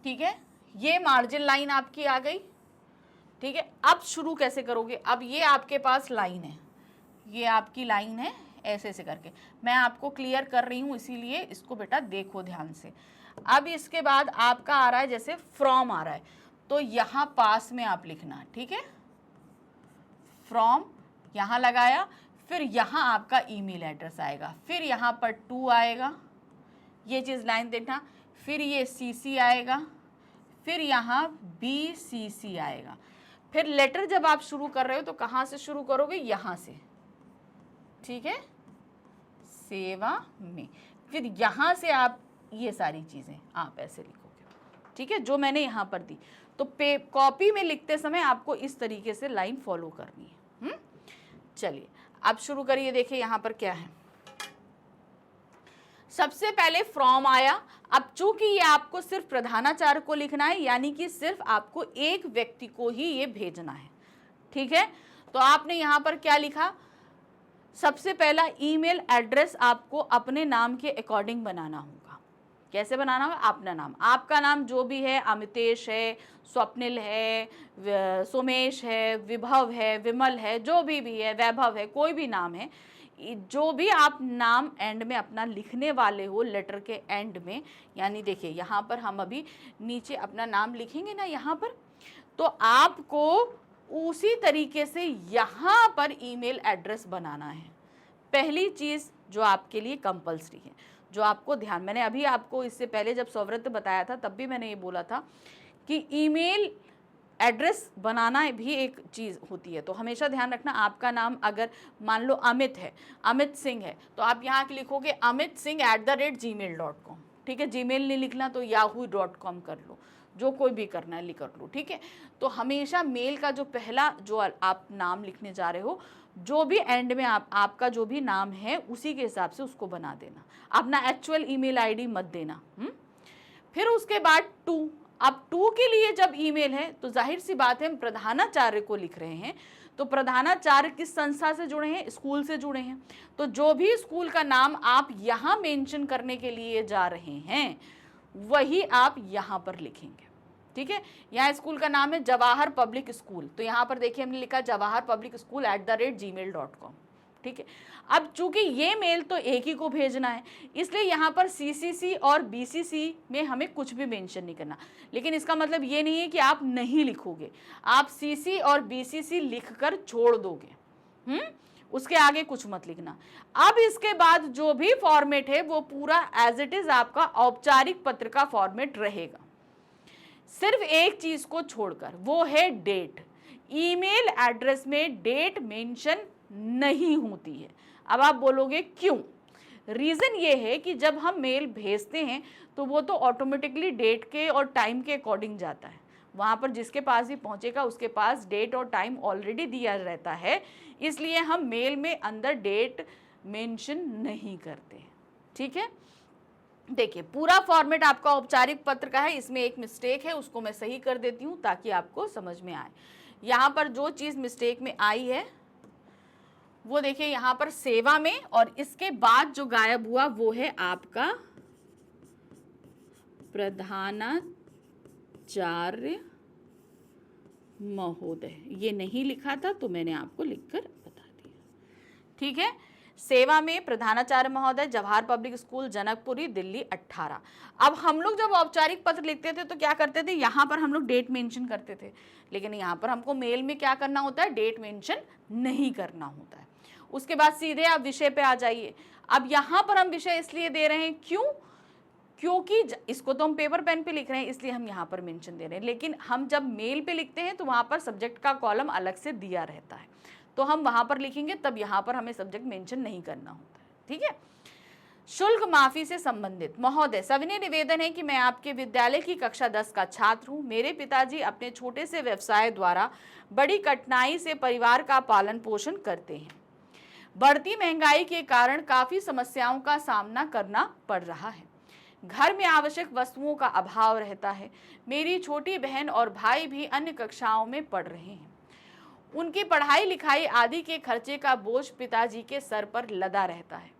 ठीक है, ये मार्जिन लाइन आपकी आ गई। ठीक है, अब शुरू कैसे करोगे, अब ये आपके पास लाइन है, ये आपकी लाइन है, ऐसे ऐसे करके मैं आपको क्लियर कर रही हूँ, इसीलिए इसको बेटा देखो ध्यान से। अब इसके बाद आपका आ रहा है जैसे फ्रॉम आ रहा है तो यहाँ पास में आप लिखना, ठीक है, फ्रॉम यहाँ लगाया, फिर यहाँ आपका ईमेल एड्रेस आएगा, फिर यहाँ पर 2 आएगा, ये चीज़ लाइन देखना, फिर ये CC आएगा, फिर यहाँ BCC आएगा। फिर लेटर जब आप शुरू कर रहे हो तो कहाँ से शुरू करोगे, यहाँ से, ठीक है, सेवा में, फिर यहाँ से आप ये सारी चीज़ें आप ऐसे लिखोगे, ठीक है, जो मैंने यहाँ पर दी। तो कॉपी में लिखते समय आपको इस तरीके से लाइन फॉलो करनी है। चलिए अब शुरू करिए। देखिए यहाँ पर क्या है, सबसे पहले फ्रॉम आया। अब चूंकि ये आपको सिर्फ प्रधानाचार्य को लिखना है, यानी कि सिर्फ आपको एक व्यक्ति को ही ये भेजना है, ठीक है। तो आपने यहाँ पर क्या लिखा, सबसे पहला ईमेल एड्रेस आपको अपने नाम के अकॉर्डिंग बनाना होगा। कैसे बनाना होगा, अपना नाम, आपका नाम जो भी है, अमितेश है, स्वप्निल है, सोमेश है, विभव है, विमल है, जो भी है, वैभव है, कोई भी नाम है, जो भी आप नाम एंड में अपना लिखने वाले हो, लेटर के एंड में, यानी देखिए यहाँ पर हम अभी नीचे अपना नाम लिखेंगे ना यहाँ पर, तो आपको उसी तरीके से यहाँ पर ईमेल एड्रेस बनाना है। पहली चीज़ जो आपके लिए कंपल्सरी है, जो आपको ध्यान, मैंने अभी आपको इससे पहले जब सौवृत्त बताया था तब भी मैंने ये बोला था कि ईमेल एड्रेस बनाना भी एक चीज़ होती है। तो हमेशा ध्यान रखना, आपका नाम अगर मान लो अमित है, अमित सिंह है, तो आप यहाँ लिखोगे amit@gmail.com, ठीक है। जीमेल नहीं लिखना तो yahoo.com कर लो, जो कोई भी करना है लिख कर लो, ठीक है। तो हमेशा मेल का जो पहला जो आप नाम लिखने जा रहे हो, जो भी एंड में आपका जो भी नाम है उसी के हिसाब से उसको बना देना, अपना एक्चुअल ईमेल आईडी मत देना। फिर उसके बाद 2, अब 2 के लिए जब ईमेल है तो जाहिर सी बात है हम प्रधानाचार्य को लिख रहे हैं, तो प्रधानाचार्य किस संस्था से जुड़े हैं, स्कूल से जुड़े हैं, तो जो भी स्कूल का नाम आप यहाँ मेंशन करने के लिए जा रहे हैं वही आप यहाँ पर लिखेंगे, ठीक है। यहाँ स्कूल का नाम है जवाहर पब्लिक स्कूल, तो यहाँ पर देखिए हमने लिखा जवाहर पब्लिक स्कूल @gmail.com, ठीक है। अब चूंकि ये मेल तो एक ही को भेजना है, इसलिए यहाँ पर CCC और BCC में हमें कुछ भी मेंशन नहीं करना। लेकिन इसका मतलब ये नहीं है कि आप नहीं लिखोगे, आप CC और BCC लिखकर छोड़ दोगे, उसके आगे कुछ मत लिखना। अब इसके बाद जो भी फॉर्मेट है वो पूरा एज इट इज आपका औपचारिक पत्र का फॉर्मेट रहेगा, सिर्फ एक चीज को छोड़कर, वो है डेट। ईमेल एड्रेस में डेट मेंशन नहीं होती है। अब आप बोलोगे क्यों, रीज़न ये है कि जब हम मेल भेजते हैं तो वो तो ऑटोमेटिकली डेट के और टाइम के अकॉर्डिंग जाता है, वहाँ पर जिसके पास भी पहुँचेगा उसके पास डेट और टाइम ऑलरेडी दिया रहता है, इसलिए हम मेल में अंदर डेट मेंशन नहीं करते, ठीक है। देखिए पूरा फॉर्मेट आपका औपचारिक पत्र का है, इसमें एक मिस्टेक है, उसको मैं सही कर देती हूँ ताकि आपको समझ में आए। यहाँ पर जो चीज़ मिस्टेक में आई है वो देखिए यहाँ पर सेवा में, और इसके बाद जो गायब हुआ वो है आपका प्रधानाचार्य महोदय, ये नहीं लिखा था तो मैंने आपको लिखकर बता दिया, ठीक है। सेवा में प्रधानाचार्य महोदय, जवाहर पब्लिक स्कूल, जनकपुरी, दिल्ली 18। अब हम लोग जब औपचारिक पत्र लिखते थे तो क्या करते थे, यहाँ पर हम लोग डेट मेंशन करते थे, लेकिन यहाँ पर हमको मेल में क्या करना होता है, डेट मेंशन नहीं करना होता है। उसके बाद सीधे आप विषय पे आ जाइए। अब यहाँ पर हम विषय इसलिए दे रहे हैं क्योंकि इसको तो हम पेपर पेन पे लिख रहे हैं इसलिए हम यहाँ पर मेंशन दे रहे हैं, लेकिन हम जब मेल पे लिखते हैं तो वहाँ पर सब्जेक्ट का कॉलम अलग से दिया रहता है, तो हम वहाँ पर लिखेंगे, तब यहाँ पर हमें सब्जेक्ट मेंशन नहीं करना होता है, ठीक है। शुल्क माफी से संबंधित, महोदय सविनय निवेदन है कि मैं आपके विद्यालय की कक्षा 10 का छात्र हूँ। मेरे पिताजी अपने छोटे से व्यवसाय द्वारा बड़ी कठिनाई से परिवार का पालन पोषण करते हैं। बढ़ती महंगाई के कारण काफी समस्याओं का सामना करना पड़ रहा है। घर में आवश्यक वस्तुओं का अभाव रहता है। मेरी छोटी बहन और भाई भी अन्य कक्षाओं में पढ़ रहे हैं। उनकी पढ़ाई लिखाई आदि के खर्चे का बोझ पिताजी के सर पर लदा रहता है।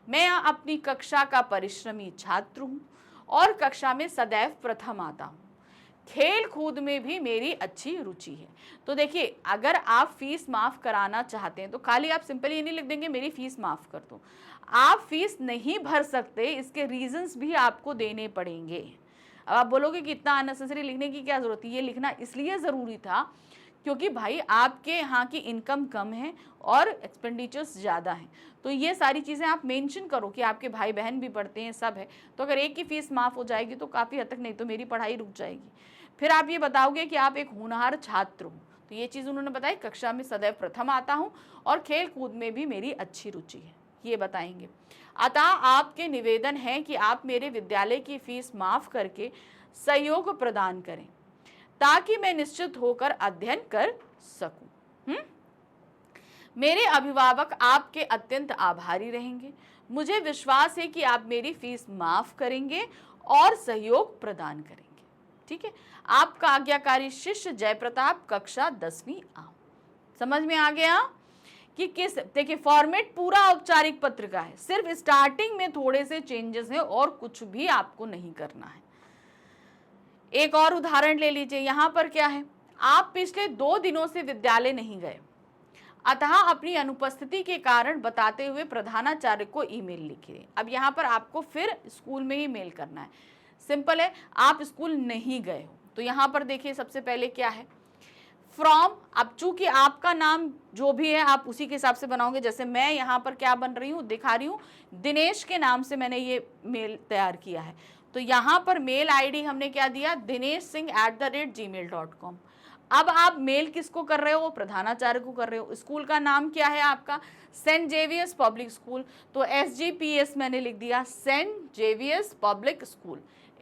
मैं अपनी कक्षा का परिश्रमी छात्र हूँ और कक्षा में सदैव प्रथम आता हूँ। खेल कूद में भी मेरी अच्छी रुचि है। तो देखिए अगर आप फीस माफ़ कराना चाहते हैं तो खाली आप सिंपली ये नहीं लिख देंगे मेरी फ़ीस माफ़ कर दो। आप फीस नहीं भर सकते, इसके रीजंस भी आपको देने पड़ेंगे। अब आप बोलोगे कि इतना अननेसेसरी लिखने की क्या ज़रूरत है, ये लिखना इसलिए ज़रूरी था क्योंकि भाई आपके यहाँ की इनकम कम है और एक्सपेंडिचर्स ज़्यादा हैं। तो ये सारी चीज़ें आप मेंशन करो कि आपके भाई बहन भी पढ़ते हैं, सब है। तो अगर एक की फीस माफ़ हो जाएगी तो काफ़ी हद तक, नहीं तो मेरी पढ़ाई रुक जाएगी। फिर आप ये बताओगे कि आप एक होनहार छात्र हो, तो ये चीज़ उन्होंने बताई, कक्षा में सदैव प्रथम आता हूँ और खेल कूद में भी मेरी अच्छी रुचि है, ये बताएंगे। अतः आपके निवेदन है कि आप मेरे विद्यालय की फीस माफ़ करके सहयोग प्रदान करें ताकि मैं निश्चित होकर अध्ययन कर सकूं। मेरे अभिभावक आपके अत्यंत आभारी रहेंगे। मुझे विश्वास है कि आप मेरी फीस माफ करेंगे और सहयोग प्रदान करेंगे। ठीक है, आपका आज्ञाकारी शिष्य जयप्रताप, कक्षा 10वीं आ। समझ में आ गया कि किस, देखिए फॉर्मेट पूरा औपचारिक पत्र का है, सिर्फ स्टार्टिंग में थोड़े से चेंजेस हैं और कुछ भी आपको नहीं करना है। एक और उदाहरण ले लीजिए, यहां पर क्या है, आप पिछले 2 दिनों से विद्यालय नहीं गए, अतः अपनी अनुपस्थिति के कारण बताते हुए प्रधानाचार्य को ईमेल लिखिए। अब यहाँ पर आपको फिर स्कूल में ही मेल करना है, सिंपल है, आप स्कूल नहीं गए हो। तो यहाँ पर देखिए सबसे पहले क्या है, फ्रॉम। अब चूंकि आपका नाम जो भी है आप उसी के हिसाब से बनाओगे, जैसे मैं यहाँ पर क्या बन रही हूँ, दिखा रही हूँ, दिनेश के नाम से मैंने ये मेल तैयार किया है। तो यहाँ पर मेल आईडी हमने क्या दिया, dinesh.singh@gmail.com। अब आप मेल किसको कर रहे हो, वो प्रधानाचार्य को कर रहे हो। स्कूल का नाम क्या है आपका, सेंट जेवियर्स पब्लिक स्कूल, तो SGPS मैंने लिख दिया, Saint Xavier's Public School,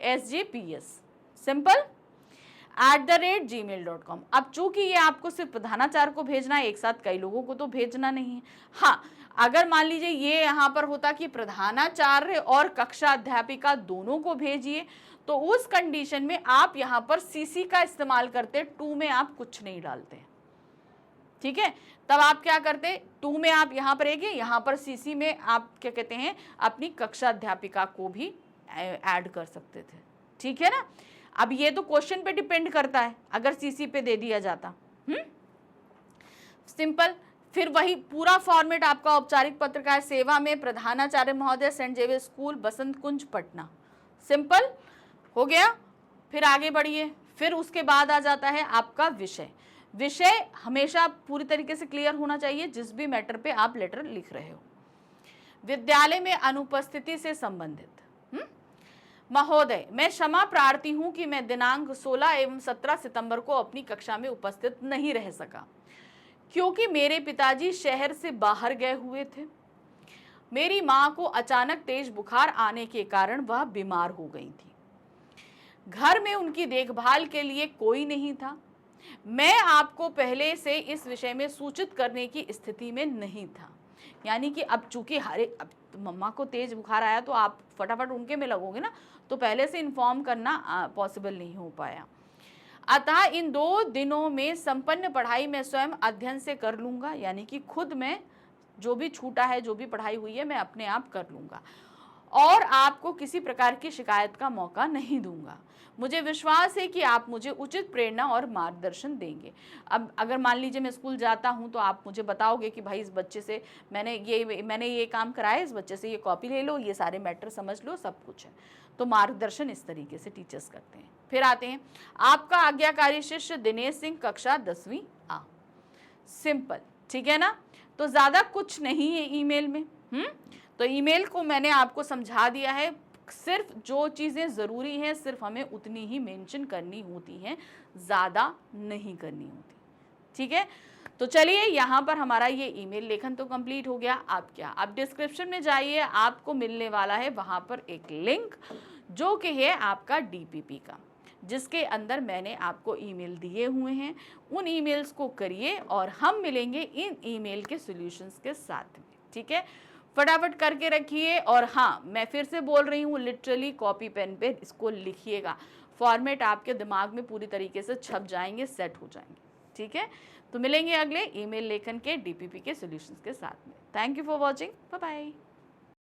SGPS, simple, @gmail.com। अब चूंकि ये आपको सिर्फ प्रधानाचार्य को भेजना है, एक साथ कई लोगों को तो भेजना नहीं है। हाँ, अगर मान लीजिए ये यहाँ पर होता कि प्रधानाचार्य और कक्षा अध्यापिका दोनों को भेजिए, तो उस कंडीशन में आप यहाँ पर CC का इस्तेमाल करते, टू में आप कुछ नहीं डालते। ठीक है, तब आप क्या करते, टू में आप यहाँ पर एक, यहाँ पर CC में आप क्या कहते हैं, अपनी कक्षा अध्यापिका को भी ऐड कर सकते थे। ठीक है ना। अब ये तो क्वेश्चन पे डिपेंड करता है, अगर CC पे दे दिया जाता। सिंपल, फिर वही पूरा फॉर्मेट आपका औपचारिक पत्र का है, सेवा में प्रधानाचार्य महोदय, सेंट जेवियर स्कूल, बसंत कुंज, पटना। सिंपल हो गया। फिर आगे बढ़िए, फिर उसके बाद आ जाता है आपका विषय। विषय हमेशा पूरी तरीके से क्लियर होना चाहिए जिस भी मैटर पे आप लेटर लिख रहे हो। विद्यालय में अनुपस्थिति से संबंधित, महोदय मैं क्षमा प्रार्थी हूं कि मैं दिनांक 16 एवं 17 सितंबर को अपनी कक्षा में उपस्थित नहीं रह सका, क्योंकि मेरे पिताजी शहर से बाहर गए हुए थे। मेरी मां को अचानक तेज बुखार आने के कारण वह बीमार हो गई थी। घर में उनकी देखभाल के लिए कोई नहीं था। मैं आपको पहले से इस विषय में सूचित करने की स्थिति में नहीं था। यानी कि अब चूंकि अब मम्मा को तेज बुखार आया तो आप फटाफट उनके में लगोगे ना, तो पहले से इन्फॉर्म करना पॉसिबल नहीं हो पाया। अतः इन 2 दिनों में संपन्न पढ़ाई मैं स्वयं अध्ययन से कर लूँगा, यानी कि खुद मैं जो भी छूटा है, जो भी पढ़ाई हुई है, मैं अपने आप कर लूँगा और आपको किसी प्रकार की शिकायत का मौका नहीं दूंगा। मुझे विश्वास है कि आप मुझे उचित प्रेरणा और मार्गदर्शन देंगे। अब अगर मान लीजिए मैं स्कूल जाता हूं तो आप मुझे बताओगे कि भाई इस बच्चे से मैंने ये काम कराया, इस बच्चे से ये कॉपी ले लो, ये सारे मैटर समझ लो, सब कुछ है। तो मार्गदर्शन इस तरीके से टीचर्स करते हैं। फिर आते हैं आपका आज्ञाकारी शिष्य दिनेश सिंह, कक्षा 10वीं आ। सिंपल, ठीक है ना। तो ज़्यादा कुछ नहीं है ईमेल में। तो ईमेल को मैंने आपको समझा दिया है, सिर्फ जो चीज़ें ज़रूरी हैं सिर्फ हमें उतनी ही मेंशन करनी होती हैं, ज़्यादा नहीं करनी होती। ठीक है, तो चलिए यहाँ पर हमारा ये ईमेल लेखन तो कंप्लीट हो गया। आप डिस्क्रिप्शन में जाइए, आपको मिलने वाला है वहाँ पर एक लिंक जो कि है आपका DPP का, जिसके अंदर मैंने आपको ईमेल दिए हुए हैं। उन ईमेल्स को करिए और हम मिलेंगे इन ईमेल के सॉल्यूशंस के साथ में। ठीक है, फटाफट करके रखिए। और हाँ, मैं फिर से बोल रही हूँ, लिटरली कॉपी पेन पे इसको लिखिएगा, फॉर्मेट आपके दिमाग में पूरी तरीके से छप जाएंगे, सेट हो जाएंगे। ठीक है, तो मिलेंगे अगले ईमेल लेखन के DPP के सॉल्यूशंस के साथ में। Thank you for watching, bye bye.